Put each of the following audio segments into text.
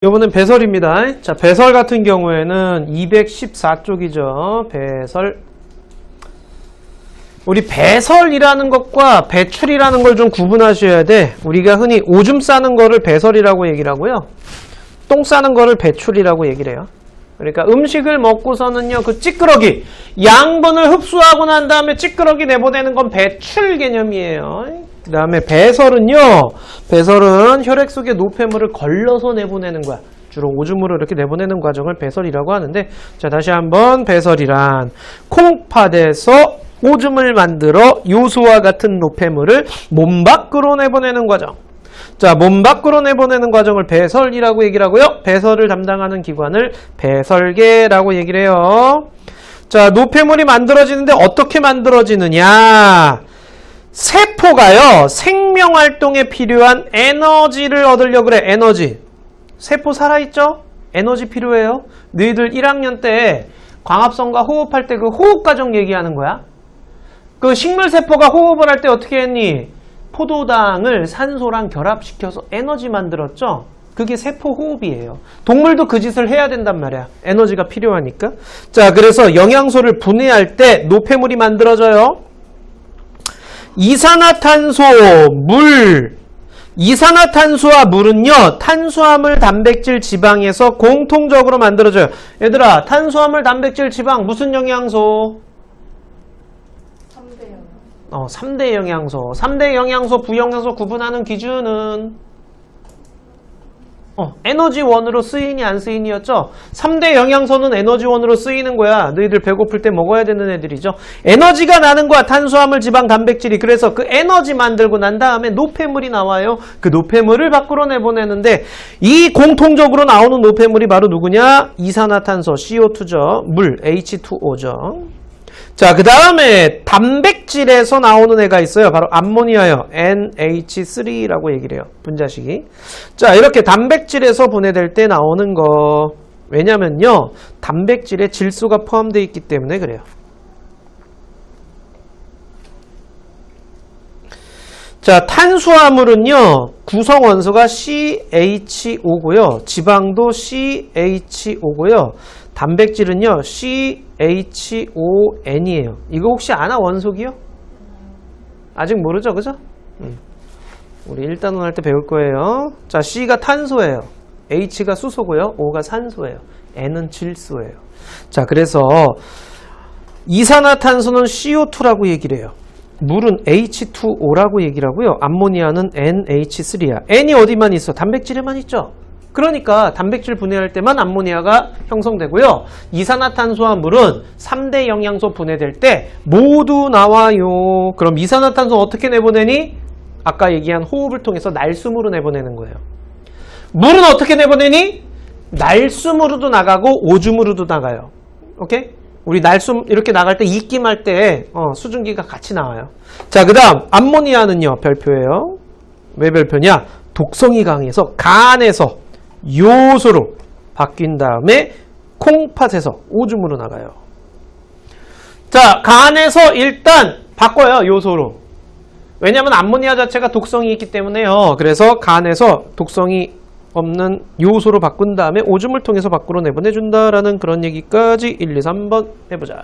이번엔 배설입니다. 자, 배설 같은 경우에는 214쪽이죠. 배설. 우리 배설이라는 것과 배출이라는 걸 좀 구분하셔야 돼. 우리가 흔히 오줌 싸는 거를 배설이라고 얘기를 하고요. 똥 싸는 거를 배출이라고 얘기를 해요. 그러니까 음식을 먹고서는요, 그 찌끄러기, 양분을 흡수하고 난 다음에 찌끄러기 내보내는 건 배출 개념이에요. 그 다음에 배설은 혈액 속에 노폐물을 걸러서 내보내는 거야. 주로 오줌으로 이렇게 내보내는 과정을 배설이라고 하는데, 자, 다시 한번 배설이란 콩팥에서 오줌을 만들어 요소와 같은 노폐물을 몸 밖으로 내보내는 과정. 자, 몸 밖으로 내보내는 과정을 배설이라고 얘기를 하고요. 배설을 담당하는 기관을 배설계라고 얘기를 해요. 자, 노폐물이 만들어지는데 어떻게 만들어지느냐? 세포가요, 생명활동에 필요한 에너지를 얻으려고 그래. 에너지. 세포 살아있죠? 에너지 필요해요. 너희들 1학년 때 광합성과 호흡할 때 그 호흡 과정 얘기하는 거야. 그 식물세포가 호흡을 할 때 어떻게 했니? 포도당을 산소랑 결합시켜서 에너지 만들었죠? 그게 세포 호흡이에요. 동물도 그 짓을 해야 된단 말이야. 에너지가 필요하니까. 자, 그래서 영양소를 분해할 때 노폐물이 만들어져요. 이산화탄소, 물. 이산화탄소와 물은요, 탄수화물, 단백질, 지방에서 공통적으로 만들어져요. 얘들아, 탄수화물, 단백질, 지방 무슨 영양소? 3대 영양소. 3대 영양소, 부영양소 구분하는 기준은 에너지원으로 쓰이니 안 쓰이니였죠? 3대 영양소는 에너지원으로 쓰이는 거야. 너희들 배고플 때 먹어야 되는 애들이죠. 에너지가 나는 거야. 탄수화물, 지방, 단백질이. 그래서 그 에너지 만들고 난 다음에 노폐물이 나와요. 그 노폐물을 밖으로 내보내는데 이 공통적으로 나오는 노폐물이 바로 누구냐? 이산화탄소, CO2죠. 물, H2O죠. 자, 그 다음에 단백질에서 나오는 애가 있어요. 바로 암모니아요. NH3라고 얘기를 해요. 분자식이. 자, 이렇게 단백질에서 분해될 때 나오는 거. 왜냐면요, 단백질에 질소가 포함되어 있기 때문에 그래요. 자, 탄수화물은요, 구성 원소가 CHO고요. 지방도 CHO고요. 단백질은요, CHON이에요. 이거 혹시 아나, 원소기요? 아직 모르죠, 그죠? 우리 1단원 할 때 배울 거예요. 자, C가 탄소예요. H가 수소고요. O가 산소예요. N은 질소예요. 자, 그래서 이산화탄소는 CO2라고 얘기를 해요. 물은 H2O라고 얘기를 하고요. 암모니아는 NH3야. N이 어디만 있어? 단백질에만 있죠? 그러니까 단백질 분해할 때만 암모니아가 형성되고요. 이산화탄소와 물은 3대 영양소 분해될 때 모두 나와요. 그럼 이산화탄소 어떻게 내보내니? 아까 얘기한 호흡을 통해서 날숨으로 내보내는 거예요. 물은 어떻게 내보내니? 날숨으로도 나가고 오줌으로도 나가요. 오케이? 우리 날숨 이렇게 나갈 때 입김할 때 수증기가 같이 나와요. 자, 그 다음 암모니아는요, 별표예요. 왜 별표냐? 독성이 강해서 간에서 요소로 바뀐 다음에 콩팥에서 오줌으로 나가요. 자, 간에서 일단 바꿔요, 요소로. 왜냐하면 암모니아 자체가 독성이 있기 때문에요. 그래서 간에서 독성이 없는 요소로 바꾼 다음에 오줌을 통해서 밖으로 내보내준다라는 그런 얘기까지 1, 2, 3번 해보자.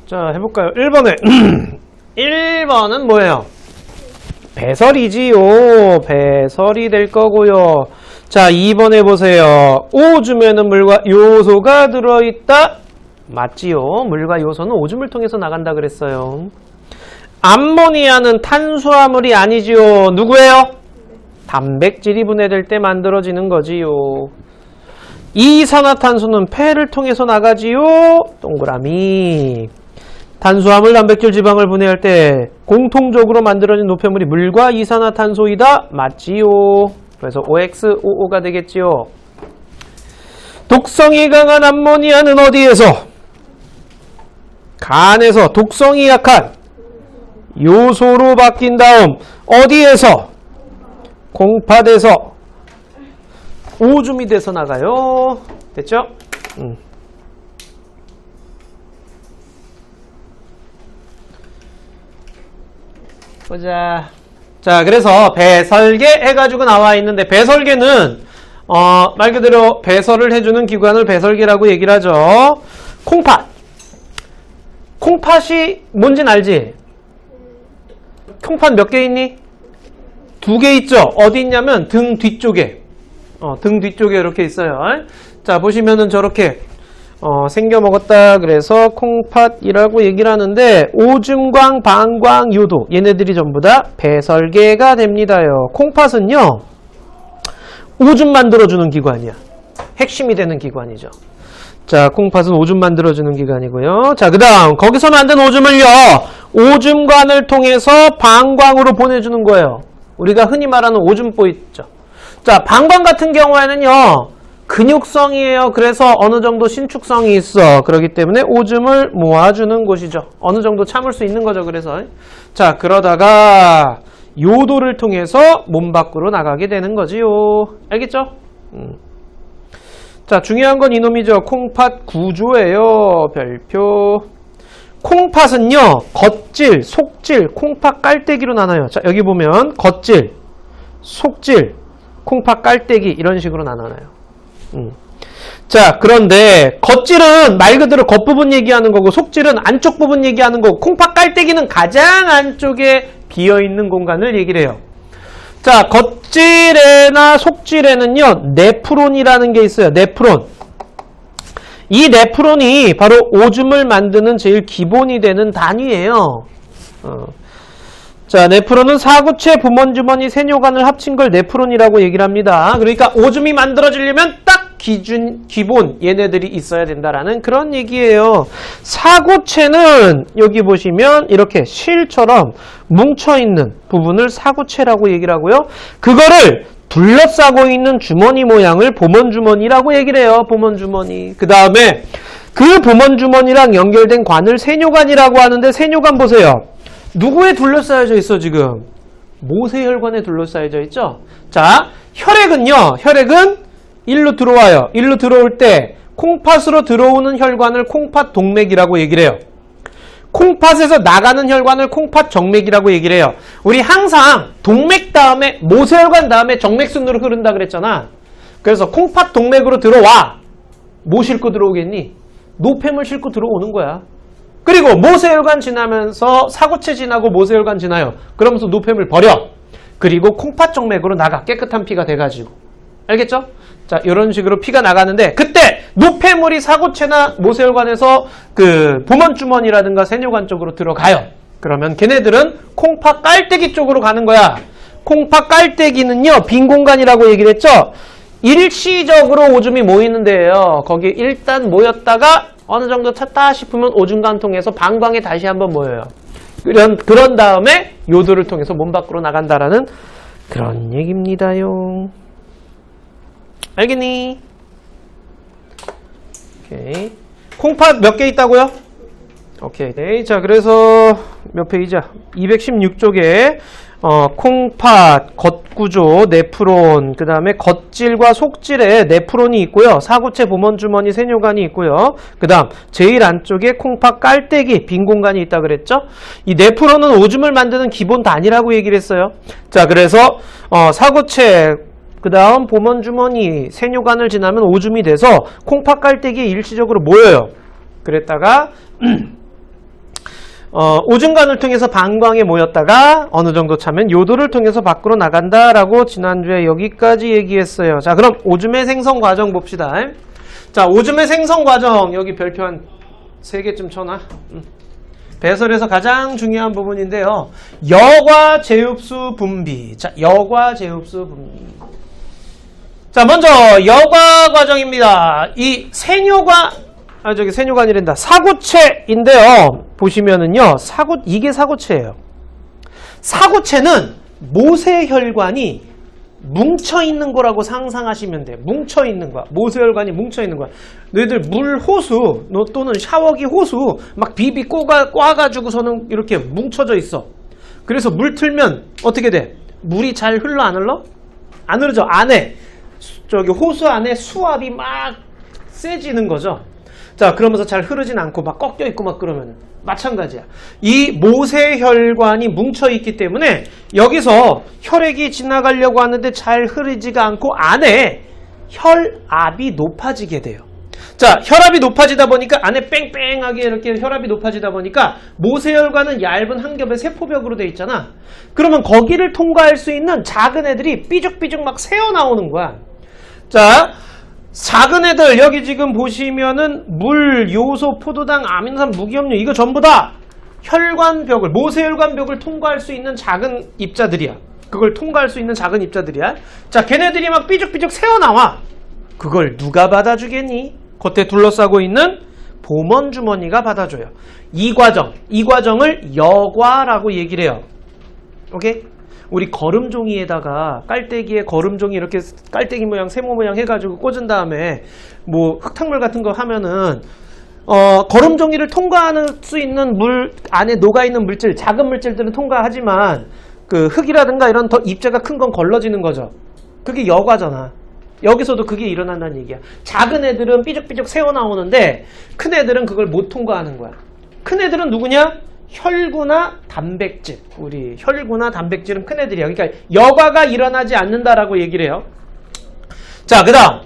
자, 해볼까요? 1번에 1번은 뭐예요? 배설이지요. 배설이 될 거고요. 자, 2번에 보세요. 오줌에는 물과 요소가 들어있다. 맞지요. 물과 요소는 오줌을 통해서 나간다 그랬어요. 암모니아는 탄수화물이 아니지요. 누구예요? 단백질이 분해될 때 만들어지는 거지요. 이산화탄소는 폐를 통해서 나가지요. 동그라미. 탄수화물, 단백질, 지방을 분해할 때 공통적으로 만들어진 노폐물이 물과 이산화탄소이다. 맞지요. 그래서 OXOO가 되겠지요. 독성이 강한 암모니아는 어디에서? 간에서. 독성이 약한 요소로 바뀐 다음 어디에서? 콩팥에서 오줌이 돼서 나가요. 됐죠? 보자. 자, 그래서 배설계 해가지고 나와 있는데, 배설계는 말 그대로 배설을 해주는 기관을 배설계라고 얘기를 하죠. 콩팥. 콩팥이 뭔진 알지? 콩팥 몇 개 있니? 2개 있죠? 어디 있냐면 등 뒤쪽에. 등 뒤쪽에 이렇게 있어요. 자, 보시면은 저렇게 생겨 먹었다. 그래서 콩팥이라고 얘기를 하는데, 오줌광, 방광, 요도 얘네들이 전부 다 배설계가 됩니다요. 콩팥은요, 오줌 만들어주는 기관이야. 핵심이 되는 기관이죠. 자, 콩팥은 오줌 만들어주는 기관이고요. 자, 그 다음 거기서 만든 오줌을요, 오줌관을 통해서 방광으로 보내주는 거예요. 우리가 흔히 말하는 오줌보 있죠. 자, 방광 같은 경우에는요, 근육성이에요. 그래서 어느 정도 신축성이 있어. 그렇기 때문에 오줌을 모아주는 곳이죠. 어느 정도 참을 수 있는 거죠. 그래서 자, 그러다가 요도를 통해서 몸 밖으로 나가게 되는 거지요. 알겠죠? 자, 중요한 건 이놈이죠. 콩팥 구조예요. 별표. 콩팥은요, 겉질, 속질, 콩팥 깔때기로 나눠요. 자, 여기 보면 겉질, 속질, 콩팥 깔때기 이런 식으로 나눠요. 자, 그런데 겉질은 말 그대로 겉부분 얘기하는 거고, 속질은 안쪽 부분 얘기하는 거고, 콩팥 깔때기는 가장 안쪽에 비어있는 공간을 얘기를 해요. 자, 겉질에나 속질에는요, 네프론이라는 게 있어요. 네프론. 이 네프론이 바로 오줌을 만드는 제일 기본이 되는 단위예요. 자, 네프론은 사구체, 부먼주머니, 세뇨관을 합친 걸 네프론이라고 얘기를 합니다. 그러니까 오줌이 만들어지려면 딱 기본 얘네들이 있어야 된다라는 그런 얘기예요. 사구체는 여기 보시면 이렇게 실처럼 뭉쳐있는 부분을 사구체라고 얘기를 하고요. 그거를 둘러싸고 있는 주머니 모양을 보먼주머니라고 얘기를 해요. 보먼주머니. 그 다음에 그 보먼주머니랑 연결된 관을 세뇨관이라고 하는데, 세뇨관 보세요. 누구에 둘러싸여져 있어 지금? 모세혈관에 둘러싸여져 있죠? 자, 혈액은요. 혈액은 일로 들어와요. 일로 들어올 때 콩팥으로 들어오는 혈관을 콩팥 동맥이라고 얘기를 해요. 콩팥에서 나가는 혈관을 콩팥 정맥이라고 얘기를 해요. 우리 항상 동맥 다음에 모세혈관 다음에 정맥순으로 흐른다 그랬잖아. 그래서 콩팥 동맥으로 들어와. 뭐 싣고 들어오겠니? 노폐물 싣고 들어오는 거야. 그리고 모세혈관 지나면서 사구체 지나고 모세혈관 지나요. 그러면서 노폐물 버려. 그리고 콩팥 정맥으로 나가. 깨끗한 피가 돼가지고. 알겠죠? 자, 이런 식으로 피가 나가는데, 그때 노폐물이 사구체나 모세혈관에서 그 보먼주머니라든가 세뇨관 쪽으로 들어가요. 그러면 걔네들은 콩팥 깔때기 쪽으로 가는 거야. 콩팥 깔때기는요, 빈 공간이라고 얘기를 했죠? 일시적으로 오줌이 모이는 데예요. 거기 일단 모였다가 어느 정도 찼다 싶으면 오줌관 통해서 방광에 다시 한번 모여요. 그런 다음에 요도를 통해서 몸 밖으로 나간다라는 그런 얘기입니다요. 알겠니? 오케이. 콩팥 몇 개 있다고요? 오케이. 자, 그래서 몇 페이지야? 216쪽에 콩팥, 겉구조, 네프론, 그 다음에 겉질과 속질에 네프론이 있고요. 사구체, 보먼주머니, 세뇨관이 있고요. 그 다음 제일 안쪽에 콩팥 깔때기, 빈 공간이 있다 그랬죠? 이 네프론은 오줌을 만드는 기본 단위라고 얘기를 했어요. 자, 그래서 사구체, 그 다음 보먼주머니, 세뇨관을 지나면 오줌이 돼서 콩팥 깔때기에 일시적으로 모여요. 그랬다가 오줌관을 통해서 방광에 모였다가 어느 정도 차면 요도를 통해서 밖으로 나간다라고 지난주에 여기까지 얘기했어요. 자, 그럼 오줌의 생성 과정 봅시다. 자, 오줌의 생성 과정 여기 별표 한 3개쯤 쳐놔. 배설에서 가장 중요한 부분인데요. 여과 제흡수 분비. 자, 여과 제흡수 분비. 자, 먼저 여과 과정입니다. 이 세뇨관이란다. 사구체인데요. 보시면은요, 이게 사구체예요. 사구체는 모세혈관이 뭉쳐있는 거라고 상상하시면 돼요. 뭉쳐있는 거야. 모세혈관이 뭉쳐있는 거야. 너희들 물 호수, 또는 샤워기 호수, 막 비비 꽈가지고서는 이렇게 뭉쳐져 있어. 그래서 물 틀면 어떻게 돼? 물이 잘 흘러 안 흘러? 안 흐르죠. 안에 저기 호수 안에 수압이 막 세지는 거죠. 자, 그러면서 잘 흐르진 않고 막 꺾여 있고 막 그러면 마찬가지야. 이 모세혈관이 뭉쳐 있기 때문에 여기서 혈액이 지나가려고 하는데 잘 흐르지가 않고 안에 혈압이 높아지게 돼요. 자, 혈압이 높아지다 보니까 안에 뺑뺑하게 이렇게 혈압이 높아지다 보니까 모세혈관은 얇은 한 겹의 세포벽으로 돼 있잖아. 그러면 거기를 통과할 수 있는 작은 애들이 삐죽삐죽 막 새어나오는 거야. 자, 작은 애들 여기 지금 보시면은 물, 요소, 포도당, 아미노산, 무기염류 이거 전부 다 혈관벽을, 모세혈관벽을 통과할 수 있는 작은 입자들이야. 그걸 통과할 수 있는 작은 입자들이야. 자, 걔네들이 막 삐죽삐죽 새어나와. 그걸 누가 받아주겠니? 겉에 둘러싸고 있는 봄원주머니가 받아줘요. 이 과정을 여과라고 얘기를 해요. 오케이? 우리 거름종이에다가 깔때기에 거름종이 이렇게 깔때기 모양, 세모 모양 해가지고 꽂은 다음에 뭐 흙탕물 같은 거 하면은 거름종이를 통과할 수 있는 물 안에 녹아있는 물질, 작은 물질들은 통과하지만 그 흙이라든가 이런 더 입자가 큰 건 걸러지는 거죠. 그게 여과잖아. 여기서도 그게 일어난다는 얘기야. 작은 애들은 삐죽삐죽 새어나오는데 큰 애들은 그걸 못 통과하는 거야. 큰 애들은 누구냐? 혈구나 단백질. 우리 혈구나 단백질은 큰 애들이야. 그러니까 여과가 일어나지 않는다라고 얘기를 해요. 자, 그 다음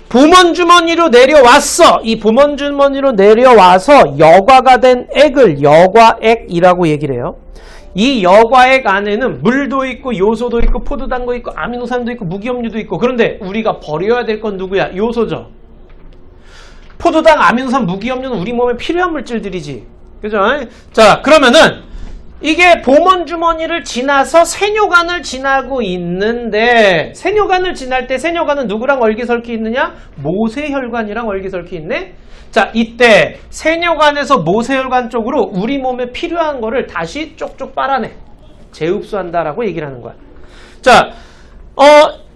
봄원주머니로 내려왔어. 이 봄원주머니로 내려와서 여과가 된 액을 여과액이라고 얘기를 해요. 이 여과액 안에는 물도 있고 요소도 있고 포도당도 있고 아미노산도 있고 무기염류도 있고, 그런데 우리가 버려야 될 건 누구야? 요소죠. 포도당, 아미노산, 무기염류는 우리 몸에 필요한 물질들이지. 그죠? 자, 그러면은 이게 봄원주머니를 지나서 세뇨관을 지나고 있는데, 세뇨관을 지날 때 세뇨관은 누구랑 얼기설키 있느냐? 모세혈관이랑 얼기설키 있네? 자, 이때 세뇨관에서 모세혈관 쪽으로 우리 몸에 필요한 거를 다시 쪽쪽 빨아내. 재흡수한다라고 얘기를 하는 거야. 자,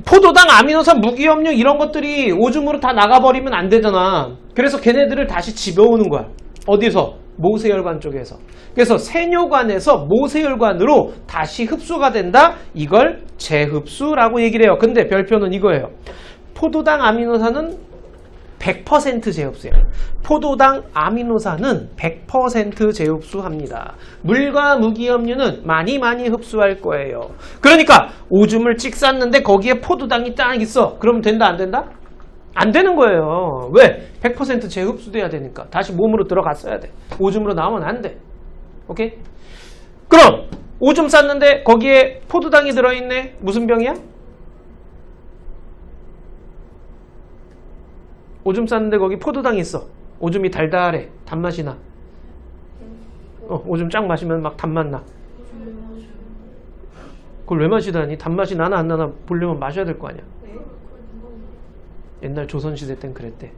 포도당, 아미노산, 무기염류 이런 것들이 오줌으로 다 나가버리면 안 되잖아. 그래서 걔네들을 다시 집어오는 거야. 어디서? 모세혈관 쪽에서. 그래서 세뇨관에서 모세혈관으로 다시 흡수가 된다. 이걸 재흡수라고 얘기를 해요. 근데 별표는 이거예요. 포도당, 아미노산은 100% 재흡수예요. 포도당, 아미노산은 100% 재흡수합니다. 물과 무기염류는 많이 흡수할 거예요. 그러니까 오줌을 찍 쌌는데 거기에 포도당이 딱 있어. 그러면 된다, 안 된다? 안 되는 거예요. 왜? 100% 재흡수돼야 되니까. 다시 몸으로 들어갔어야 돼. 오줌으로 나오면 안 돼. 오케이? 그럼 오줌 쌌는데 거기에 포도당이 들어있네. 무슨 병이야? 오줌 쌌는데 거기 포도당이 있어. 오줌이 달달해. 단맛이 나. 오줌 쫙 마시면 막 단맛 나. 그걸 왜 마시다니? 단맛이 나나 안 나나 보려면 마셔야 될 거 아니야. 옛날 조선시대 땐 그랬대.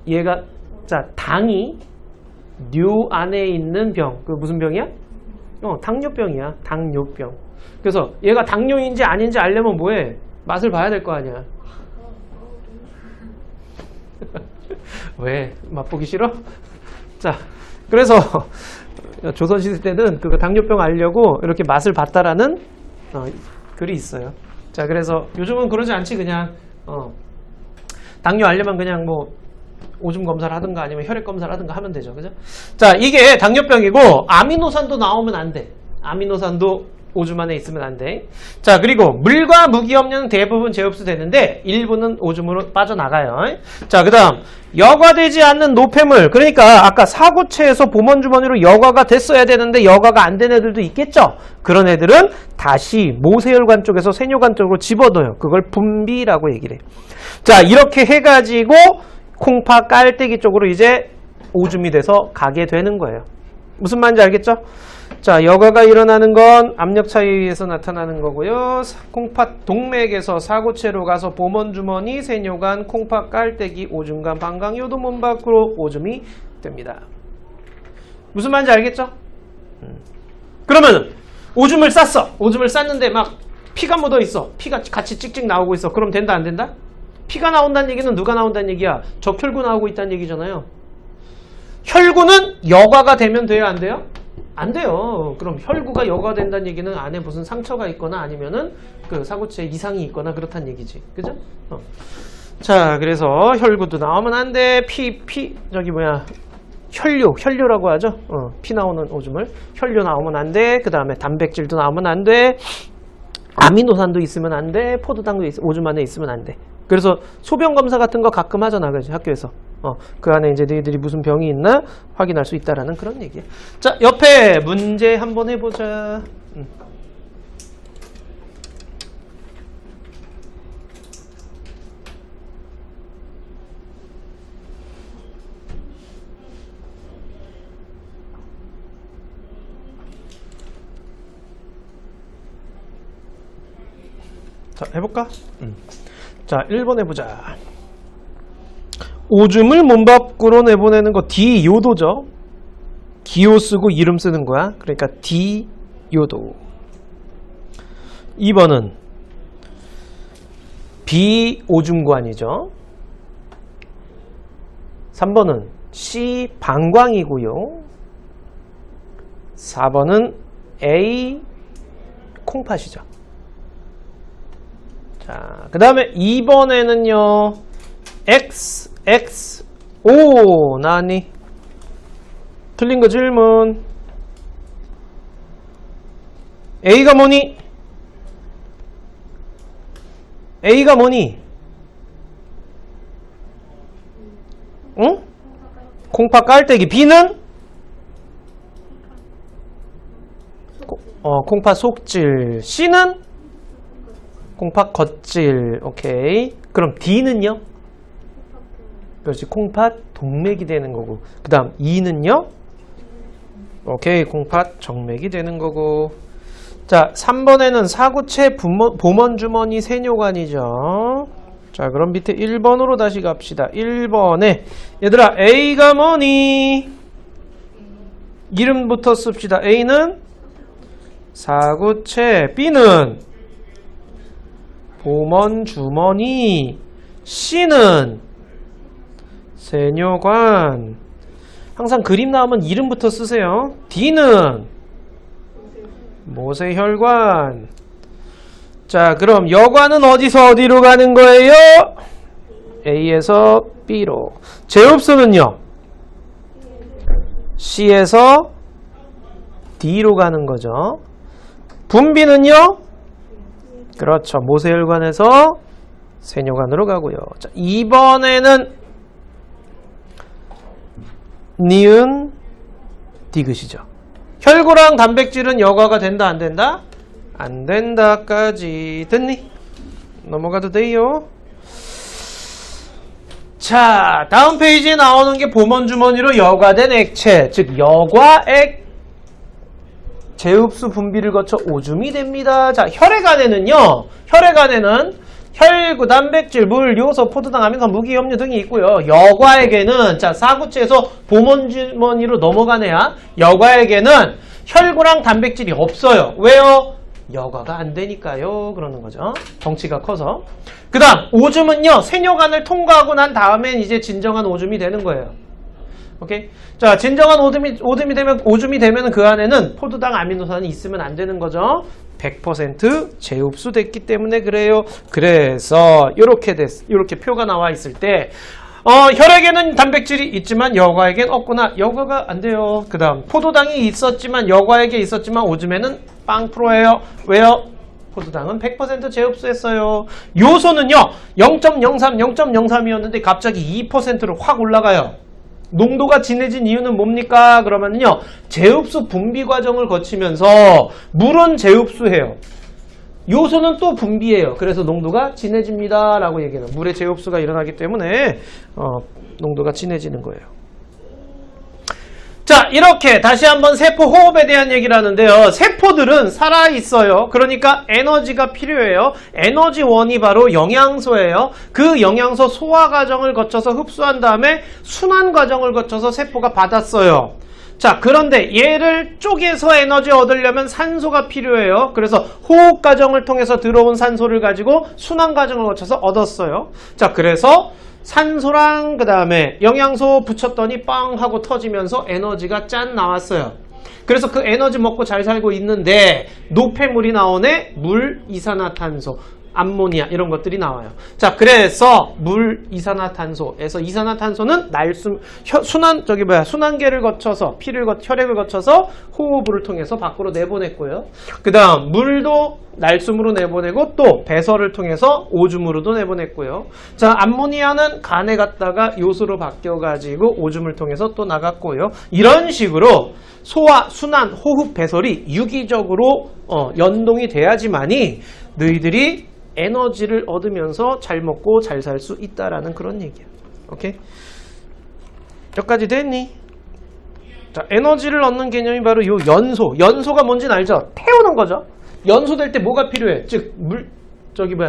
얘가, 자, 당이 뇨 안에 있는 병. 그 무슨 병이야? 당뇨병이야. 당뇨병. 그래서 얘가 당뇨인지 아닌지 알려면 뭐해? 맛을 봐야 될 거 아니야. 왜? 맛보기 싫어? 자, 그래서 조선시대 때는 그 당뇨병 알려고 이렇게 맛을 봤다라는 글이 있어요. 자, 그래서 요즘은 그러지 않지. 그냥 당뇨 알려면 그냥 뭐 오줌 검사를 하든가 아니면 혈액 검사를 하든가 하면 되죠. 그죠? 자, 이게 당뇨병이고 아미노산도 나오면 안 돼. 아미노산도 오줌 안에 있으면 안 돼. 자, 그리고 물과 무기염류는 대부분 재흡수되는데 일부는 오줌으로 빠져나가요. 자, 그 다음 여과되지 않는 노폐물. 그러니까 아까 사고체에서 봄원주머니로 여과가 됐어야 되는데 여과가 안 된 애들도 있겠죠. 그런 애들은 다시 모세혈관 쪽에서 세뇨관 쪽으로 집어넣어요. 그걸 분비라고 얘기를 해요. 자, 이렇게 해가지고 콩팥, 깔때기 쪽으로 이제 오줌이 돼서 가게 되는 거예요. 무슨 말인지 알겠죠? 자, 여과가 일어나는 건 압력 차이에 의해서 나타나는 거고요. 콩팥 동맥에서 사고체로 가서 봄원주머니, 세뇨관, 콩팥, 깔때기, 오줌관, 방광, 요도몸 밖으로 오줌이 됩니다. 무슨 말인지 알겠죠? 그러면 오줌을 쌌어. 오줌을 쌌는데 막 피가 묻어 있어. 피가 같이 찍찍 나오고 있어. 그럼 된다, 안 된다? 피가 나온다는 얘기는 누가 나온다는 얘기야? 적혈구 나오고 있다는 얘기잖아요. 혈구는 여과가 되면 돼요, 안 돼요? 안 돼요. 그럼 혈구가 여과가 된다는 얘기는 안에 무슨 상처가 있거나 아니면은 그 사구체에 이상이 있거나 그렇다는 얘기지. 그죠? 자, 그래서 혈구도 나오면 안 돼. 혈류라고 하죠. 피 나오는 오줌을. 혈류 나오면 안 돼. 그 다음에 단백질도 나오면 안 돼. 아미노산도 있으면 안 돼. 포도당도 오줌 안에 있으면 안 돼. 그래서 소변 검사 같은 거 가끔 하잖아, 그지? 학교에서. 그 안에 이제 너희들이 무슨 병이 있나 확인할 수 있다라는 그런 얘기야. 자, 옆에 문제 한번 해보자. 자, 해볼까? 자, 1번 해보자. 오줌을 몸 밖으로 내보내는 거 디요도죠. 기호 쓰고 이름 쓰는 거야. 그러니까 디요도. 2번은 비오줌관이죠. 3번은 C 방광이고요. 4번은 A 콩팥이죠. 자, 그 다음에 2번에는요 XXO 나니? 틀린 거 질문. A가 뭐니? A가 뭐니? 응? 콩팥 깔때기. B는? 콩팥 속질. C는? 콩팥 겉질. 오케이. 그럼 D는요? 그렇지. 콩팥 동맥이 되는 거고. 그 다음 E는요? 오케이. 콩팥 정맥이 되는 거고. 자, 3번에는 사구체 보먼주머니 세뇨관이죠. 자, 그럼 밑에 1번으로 다시 갑시다. 1번에 얘들아 A가 뭐니? 이름부터 씁시다. A는 사구체, B는 보먼주머니, C는 세뇨관. 항상 그림 나오면 이름부터 쓰세요. D는 모세혈관. 자, 그럼 여관은 어디서 어디로 가는 거예요? A에서 B로. 제흡수는요? C에서 D로 가는 거죠. 분비는요? 그렇죠. 모세혈관에서 세뇨관으로 가고요. 자, 2번에는 니은 디귿이죠. 혈구랑 단백질은 여과가 된다 안 된다? 안 된다까지 됐니? 넘어가도 돼요. 자, 다음 페이지에 나오는 게 보먼주머니로 여과된 액체, 즉 여과액 제흡수 분비를 거쳐 오줌이 됩니다. 자, 혈액안에는요. 혈액안에는 혈구, 단백질, 물, 요소, 포도당, 아미노산, 무기, 염료 등이 있고요. 여과액에는 자, 사구체에서 보먼주머니로 넘어간 애야. 여과액에는 혈구랑 단백질이 없어요. 왜요? 여과가 안 되니까요. 그러는 거죠. 덩치가 커서. 그 다음 오줌은요. 세뇨관을 통과하고 난 다음엔 이제 진정한 오줌이 되는 거예요. 오케이? 자, 진정한 오줌이 되면 그 안에는 포도당, 아미노산이 있으면 안 되는 거죠. 100% 재흡수됐기 때문에 그래요. 그래서 이렇게 표가 나와 있을 때 혈액에는 단백질이 있지만 여과에겐 없구나. 여과가 안 돼요. 그 다음 포도당이 있었지만 여과에게 있었지만 오줌에는 0%예요. 왜요? 포도당은 100% 재흡수했어요. 요소는요. 0.03이었는데 갑자기 2%로 확 올라가요. 농도가 진해진 이유는 뭡니까? 그러면요. 재흡수 분비 과정을 거치면서 물은 재흡수해요. 요소는 또 분비해요. 그래서 농도가 진해집니다. 라고 얘기해요. 물의 재흡수가 일어나기 때문에 농도가 진해지는 거예요. 자, 이렇게 다시 한번 세포 호흡에 대한 얘기를 하는데요. 세포들은 살아있어요. 그러니까 에너지가 필요해요. 에너지원이 바로 영양소예요. 그 영양소 소화 과정을 거쳐서 흡수한 다음에 순환 과정을 거쳐서 세포가 받았어요. 자, 그런데 얘를 쪼개서 에너지 얻으려면 산소가 필요해요. 그래서 호흡 과정을 통해서 들어온 산소를 가지고 순환 과정을 거쳐서 얻었어요. 자, 그래서 산소랑 그 다음에 영양소 붙였더니 빵 하고 터지면서 에너지가 짠 나왔어요. 그래서 그 에너지 먹고 잘 살고 있는데 노폐물이 나오네. 물, 이산화탄소, 암모니아 이런 것들이 나와요. 자, 그래서 물, 이산화탄소에서 이산화탄소는 순환계를 거쳐서 혈액을 거쳐서 호흡을 통해서 밖으로 내보냈고요. 그 다음 물도 날숨으로 내보내고 또 배설을 통해서 오줌으로도 내보냈고요. 자, 암모니아는 간에 갔다가 요소로 바뀌어가지고 오줌을 통해서 또 나갔고요. 이런 식으로 소화, 순환, 호흡, 배설이 유기적으로 연동이 돼야지만이 너희들이 에너지를 얻으면서 잘 먹고 잘 살 수 있다라는 그런 얘기야. 오케이? 여기까지 됐니? 자, 에너지를 얻는 개념이 바로 요 연소. 연소가 뭔지는 알죠? 태우는 거죠. 연소될 때 뭐가 필요해? 즉,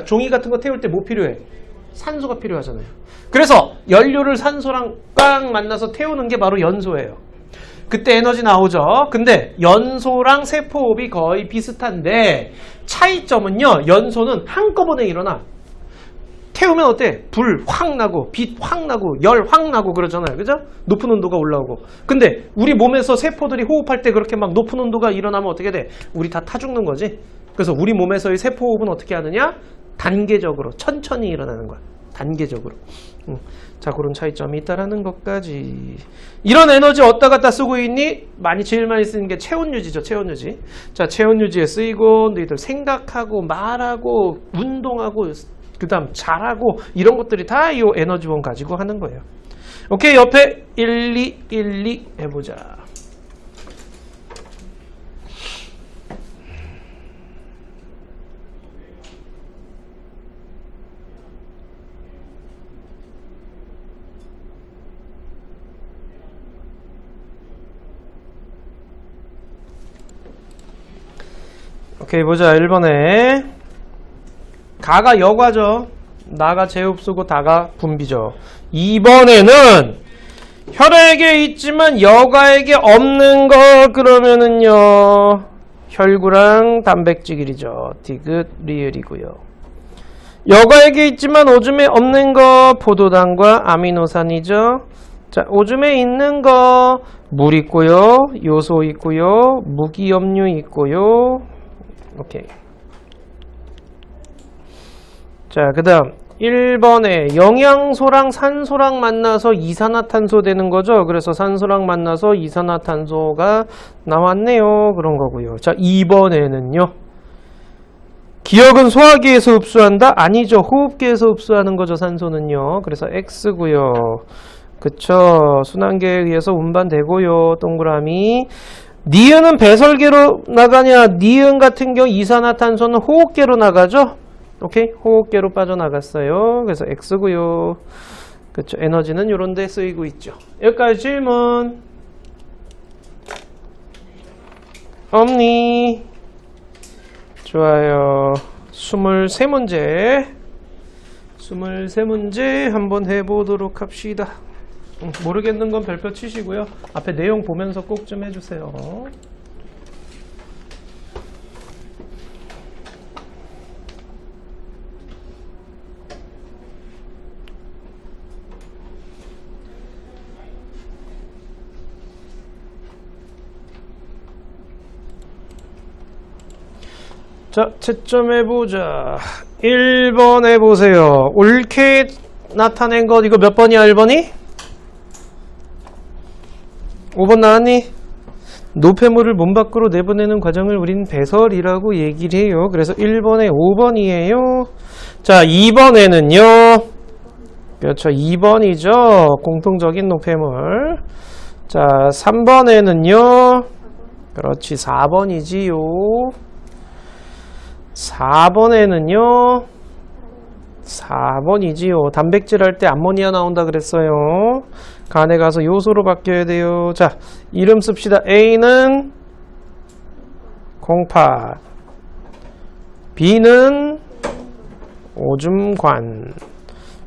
종이 같은 거 태울 때 뭐 필요해? 산소가 필요하잖아요. 그래서 연료를 산소랑 꽉 만나서 태우는 게 바로 연소예요. 그때 에너지 나오죠. 근데 연소랑 세포호흡이 거의 비슷한데 차이점은요. 연소는 한꺼번에 일어나. 태우면 어때? 불 확 나고 빛 확 나고 열 확 나고 그러잖아요. 그죠? 높은 온도가 올라오고. 근데 우리 몸에서 세포들이 호흡할 때 그렇게 막 높은 온도가 일어나면 어떻게 돼? 우리 다 타 죽는 거지. 그래서 우리 몸에서의 세포호흡은 어떻게 하느냐? 단계적으로 천천히 일어나는 거야. 단계적으로. 자, 그런 차이점이 있다라는 것까지. 이런 에너지 어디다 갖다 쓰고 있니? 제일 많이 쓰는 게 체온유지죠. 체온유지. 자, 체온유지에 쓰이고 너희들 생각하고 말하고 운동하고 그 다음 잘하고 이런 것들이 다 이 에너지원 가지고 하는 거예요. 오케이, 옆에 1, 2, 1, 2 해보자. 오케이, 보자. 1번에 가가 여과죠. 나가 제흡수고 다가 분비죠. 2번에는 혈액에 있지만 여과액에 없는 거 그러면은요 혈구랑 단백질이죠. 디귿 리을이고요. 여과액에 있지만 오줌에 없는 거 포도당과 아미노산이죠. 자, 오줌에 있는 거 물 있고요, 요소 있고요, 무기염류 있고요. 오케이. 자, 그 다음 1번에 영양소랑 산소랑 만나서 이산화탄소 되는 거죠. 그래서 산소랑 만나서 이산화탄소가 나왔네요. 그런 거고요. 자, 2번에는요. 기억은 소화기에서 흡수한다? 아니죠. 호흡기에서 흡수하는 거죠. 산소는요. 그래서 X고요. 그쵸. 순환계에 의해서 운반되고요. 동그라미. 니은은 배설계로 나가냐? 니은 같은 경우 이산화탄소는 호흡계로 나가죠. 오케이? 호흡계로 빠져나갔어요. 그래서 X고요. 그쵸. 에너지는 요런 데 쓰이고 있죠. 여기까지 질문. 없니? 좋아요. 23문제. 23문제 한번 해보도록 합시다. 모르겠는 건 별표 치시고요. 앞에 내용 보면서 꼭 좀 해주세요. 자, 채점해보자. 1번 해보세요. 옳게 나타낸 것, 이거 몇 번이야, 1번이? 5번 나왔니? 노폐물을 몸 밖으로 내보내는 과정을 우린 배설이라고 얘기를 해요. 그래서 1번에 5번이에요. 자, 2번에는요. 그렇죠. 2번이죠. 공통적인 노폐물. 자, 3번에는요. 그렇지. 4번이지요. 4번에는요. 4번이지요. 단백질 할 때 암모니아 나온다 그랬어요. 간에 가서 요소로 바뀌어야 돼요. 자, 이름 씁시다. A는 콩팥, B는 오줌관,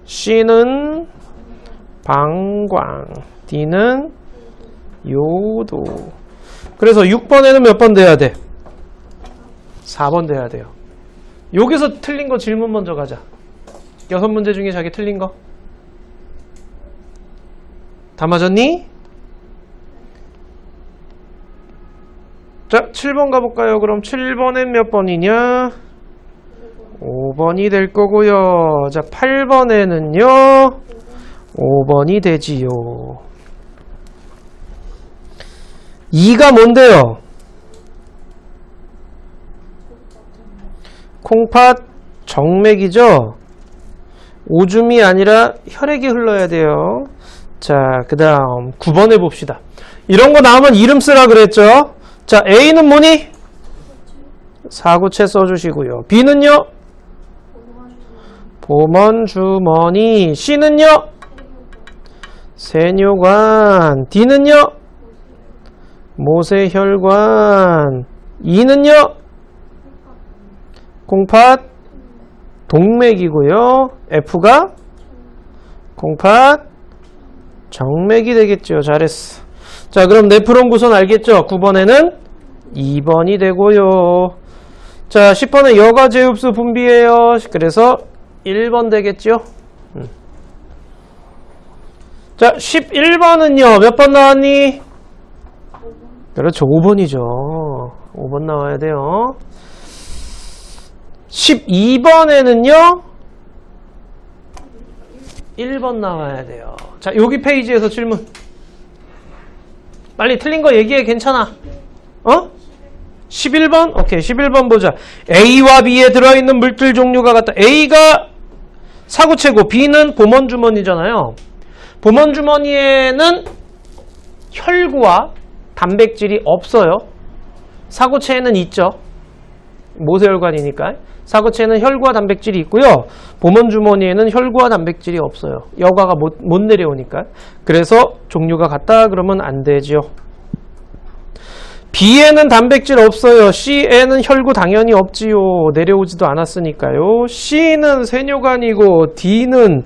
C는 방광, D는 요도. 그래서 6번에는 몇 번 돼야 돼? 4번 돼야 돼요. 여기서 틀린 거 질문 먼저 가자. 6문제 중에 자기 틀린 거? 다 맞았니? 자, 7번 가볼까요? 그럼 7번엔 몇 번이냐? 5번이 될 거고요. 자, 8번에는요 5번이 되지요. 2가 뭔데요? 콩팥 정맥이죠? 오줌이 아니라 혈액이 흘러야 돼요. 자, 그 다음 9번 해봅시다. 이런 거 나오면 이름 쓰라 그랬죠? 자, A는 뭐니? 사구체 써주시고요. B는요? 보먼주머니. C는요? 세뇨관. D는요? 모세혈관. E는요? 콩팥 동맥이고요. F가 콩팥 정맥이 되겠죠. 잘했어. 자, 그럼 네프론 구성 알겠죠? 9번에는 2번이 되고요. 자, 10번에 여가 제흡수 분비예요. 그래서 1번 되겠죠? 자, 11번은요. 몇 번 나왔니? 그렇죠. 5번이죠. 5번 나와야 돼요. 12번에는요. 1번 나와야 돼요. 자, 여기 페이지에서 질문. 빨리 틀린 거 얘기해. 괜찮아. 11번? 오케이. 11번 보자. A와 B에 들어있는 물질 종류가 같다. A가 사구체고 B는 보먼주머니잖아요. 보먼주머니에는 혈구와 단백질이 없어요. 사구체에는 있죠. 모세혈관이니까. 사구체에는 혈구와 단백질이 있고요. 보먼주머니에는 혈구와 단백질이 없어요. 여과가 못 내려오니까. 그래서 종류가 같다 그러면 안 되죠. B에는 단백질 없어요. C에는 혈구 당연히 없지요. 내려오지도 않았으니까요. C는 세뇨관이고 D는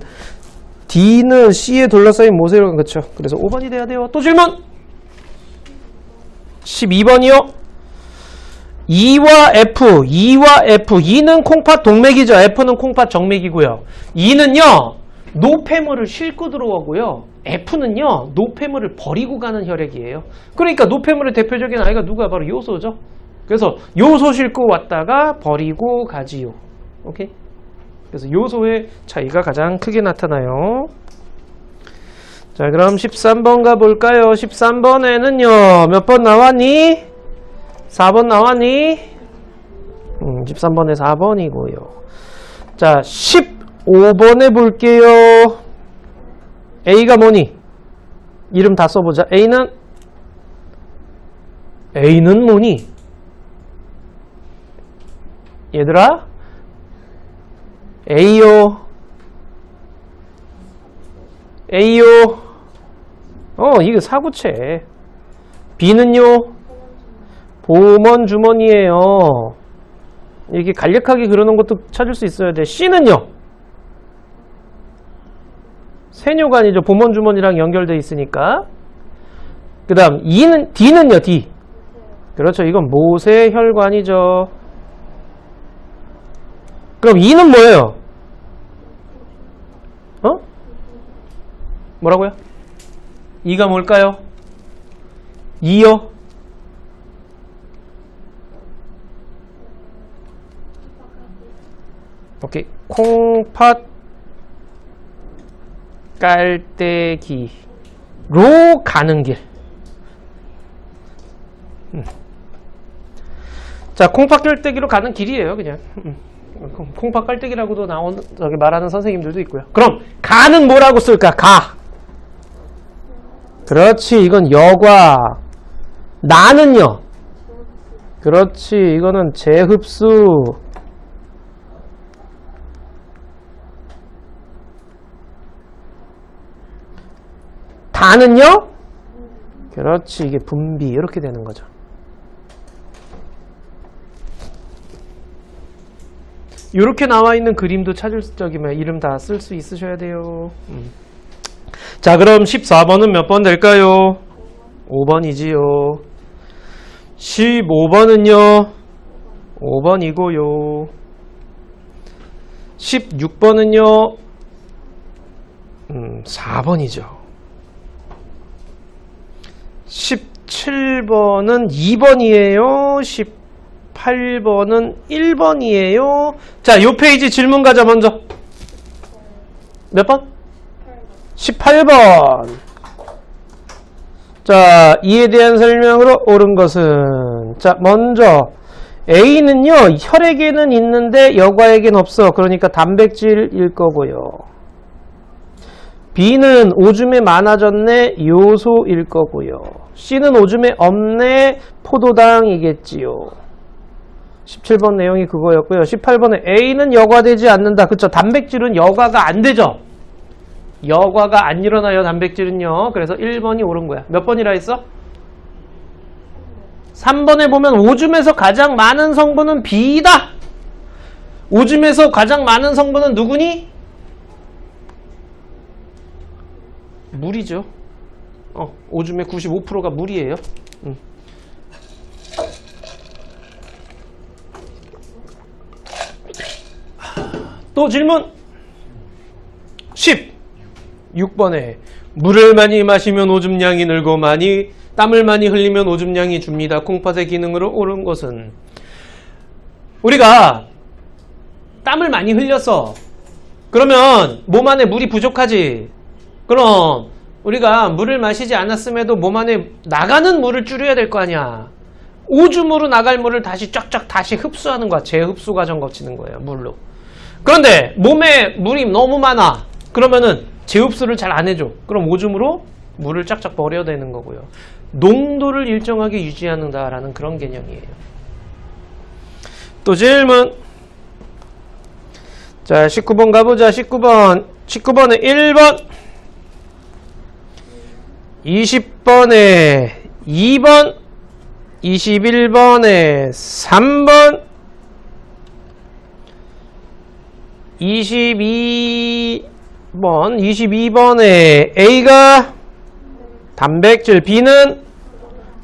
C에 둘러싸인 모세혈관. 그렇죠. 그래서 5번이 돼야 돼요. 또 질문. 12번이요. E와 F, E는 콩팥 동맥이죠. F는 콩팥 정맥이고요. E는요, 노폐물을 싣고 들어오고요. F는요, 노폐물을 버리고 가는 혈액이에요. 그러니까 노폐물의 대표적인 아이가 누가 바로 요소죠. 그래서 요소 싣고 왔다가 버리고 가지요. 오케이? 그래서 요소의 차이가 가장 크게 나타나요. 자, 그럼 13번 가볼까요? 13번에는요, 몇 번 나왔니? 4번 나왔니? 13번에 4번이고요. 자, 15번에 볼게요. A가 뭐니? 이름 다 써보자. A는 뭐니? 얘들아? A요. 이거 사구체. B는요? 보먼주머니에요. 이렇게 간략하게 그려놓은 것도 찾을 수 있어야 돼. C는요? 세뇨관이죠. 보먼주머니랑 연결되어 있으니까. 그 다음 D는요? D. 그렇죠. 이건 모세혈관이죠. 그럼 E는 뭐예요? 뭐라고요? E가 뭘까요? E요? 오케이. 콩팥 깔때기로 가는 길. 자, 콩팥 깔때기로 가는 길이에요, 그냥. 콩팥 깔때기라고도 말하는 선생님들도 있고요. 그럼 가는 뭐라고 쓸까? 가. 그렇지, 이건 여과. 나는요? 그렇지, 이거는 재흡수. 다는요? 그렇지, 이게 분비. 이렇게 되는 거죠. 이렇게 나와 있는 그림도 찾을 적이면 이름 다 쓸 수 있으셔야 돼요. 자, 그럼 14번은 몇 번 될까요? 5번이지요. 15번은요? 5번이고요. 16번은요? 4번이죠. 17번은 2번이에요. 18번은 1번이에요. 자, 요 페이지 질문 가자, 먼저. 몇 번? 18번. 자, 이에 대한 설명으로 옳은 것은, 자, 먼저 A는요, 혈액에는 있는데 여과액엔 없어. 그러니까 단백질일 거고요. B는 오줌에 많아졌네, 요소일 거고요. C는 오줌에 없네, 포도당이겠지요. 17번 내용이 그거였고요. 18번에 A는 여과되지 않는다. 그쵸? 단백질은 여과가 안 되죠? 여과가 안 일어나요, 단백질은요. 그래서 1번이 옳은 거야. 몇 번이라 했어? 3번에 보면 오줌에서 가장 많은 성분은 B다. 오줌에서 가장 많은 성분은 누구니? 물이죠. 오줌의 95%가 물이에요. 또 질문 16번에 물을 많이 마시면 오줌량이 늘고 땀을 많이 흘리면 오줌량이 줍니다. 콩팥의 기능으로 옳은 것은, 우리가 땀을 많이 흘렸어. 그러면 몸 안에 물이 부족하지. 그럼 우리가 물을 마시지 않았음에도 몸 안에 나가는 물을 줄여야 될 거 아니야. 오줌으로 나갈 물을 다시 쫙쫙 다시 흡수하는 거야. 재흡수 과정 거치는 거예요, 물로. 그런데 몸에 물이 너무 많아. 그러면은 재흡수를 잘 안 해줘. 그럼 오줌으로 물을 쫙쫙 버려야 되는 거고요. 농도를 일정하게 유지한다라는 그런 개념이에요. 또 질문. 자, 19번 가보자. 19번에 1번, 20번에 2번, 21번에 3번, 22번에 A가 단백질, B는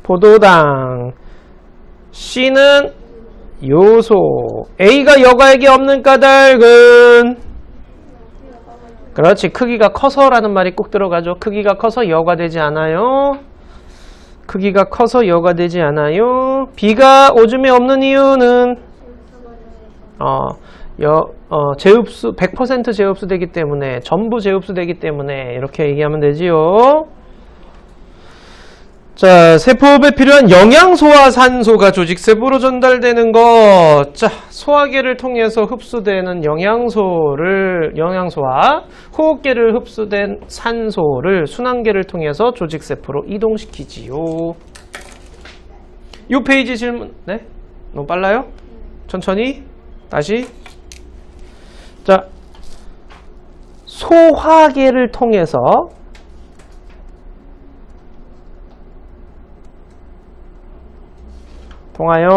포도당, C는 요소. A가 여과액이 없는 까닭은, 그렇지, 크기가 커서라는 말이 꼭 들어가죠. 크기가 커서 여과되지 않아요. 크기가 커서 여과되지 않아요. B가 오줌에 없는 이유는 재흡수 100% 재흡수되기 때문에, 전부 재흡수되기 때문에 이렇게 얘기하면 되지요. 자, 세포호흡에 필요한 영양소와 산소가 조직세포로 전달되는 것. 자, 소화계를 통해서 흡수되는 영양소와 호흡계를 흡수된 산소를 순환계를 통해서 조직세포로 이동시키지요. 이 페이지 질문. 네? 너무 빨라요? 천천히. 다시. 자, 소화계를 통해서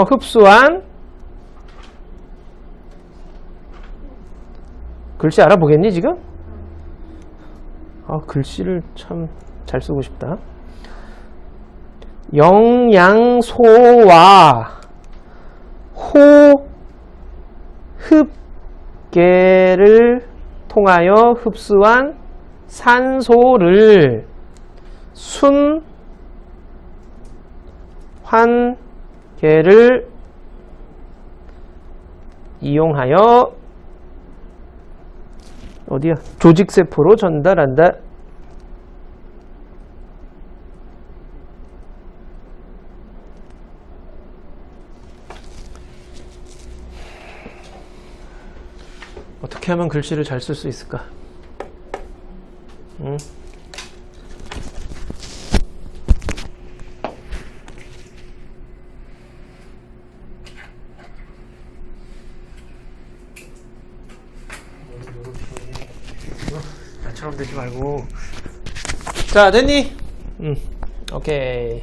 흡수한, 글씨 알아보겠니 지금? 글씨를 참 잘 쓰고 싶다. 영양소와 호흡계를 통하여 흡수한 산소를 순환계를 이용하여 어디야? 조직세포로 전달한다. 어떻게 하면 글씨를 잘 쓸 수 있을까? 나처럼 되지 말고. 자, 됐니? 오케이.